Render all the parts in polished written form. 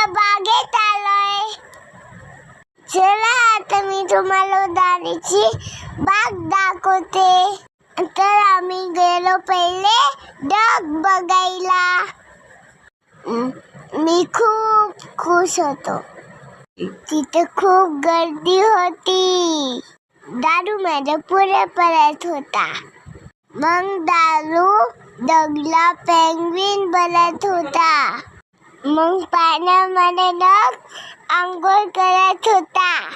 आता बागेत आलोय. चला आता मी तुम्हाला उद्याची बाग दाखवते. तर आम्ही गेलो पहिले डग बघायला. मी खूप खुश होतो. तिथे खूप गर्दी होती. दारू माझ्या पुढे पळत होता. मग दारू डगला पेंग्विन बनत होता. मग पाण्यामध्ये डग आंघोळ करत होता.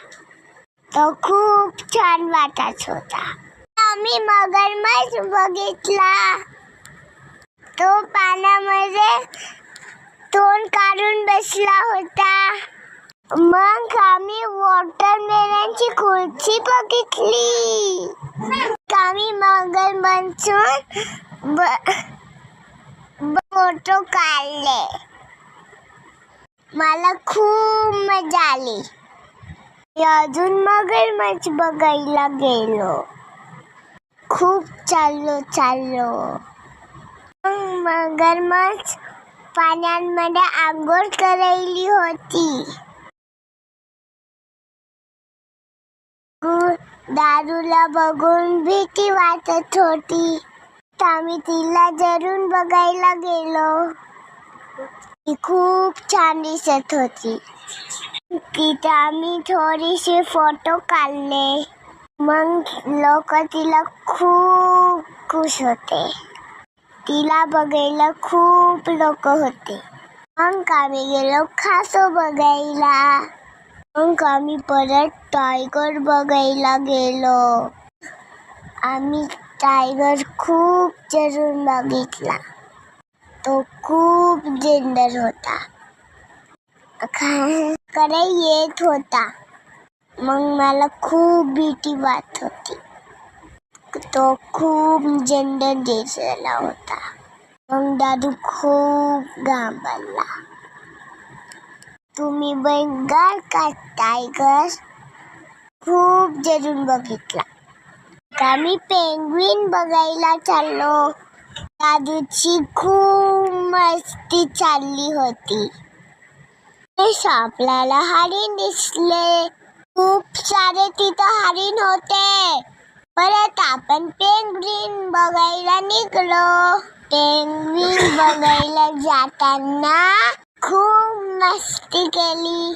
तो खूप छान वाटत होता. आम्ही मगरमच्छ बघितला. तो पाण्यामध्ये तोंड काढून बसला होता. मग आम्ही वॉटरमेलनची खुर्ची बघितली. आम्ही मगरमच्छ फोटो काढले. मला खूप मजा आली. अजून मगरमच्छ बघायला गेलो. खूप चाललो. मगरमच्छ पाण्यामध्ये आंघोळ करायली होती. दारूला बघून भीती वाटत होती. आम्ही तिला जरूर बघायला गेलो. ती खूप छान दिसत होती. तिथे आम्ही थोडीशी फोटो काढले. मग लोक तिला खूप खुश होते. तिला बघायला खूप लोक होते. मग आम्ही गेलो कासव बघायला. मग आम्ही परत टायगर बघायला गेलो. आम्ही टायगर खूप जरूर बघितला. तो खूप डेंजर होता. कडे येत होता. मग मला खूप भीती वाटत होती. तो खूप डेंजर दिसला होता. मग दादू खूप घाबरला. तुम्ही बघाल का टायगर? खूप जरूर बघितला. आम्ही पेंग्विन बघायला चाललो. दादूची खूप मस्ती चालली होती. आपल्याला हरिण दिसले. खूप सारे तिथं हरिण होते. परत आपण पेंग्विन बघायला निघलो. पेंग्विन बघायला जाताना खूप मस्ती केली.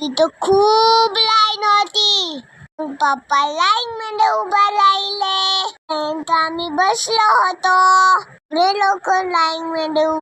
तिथं खूप लाईन होती. पप्पा लाईन मध्ये उभा राहिले. आम्ही बसलो होतो. लोक लाईन मध्ये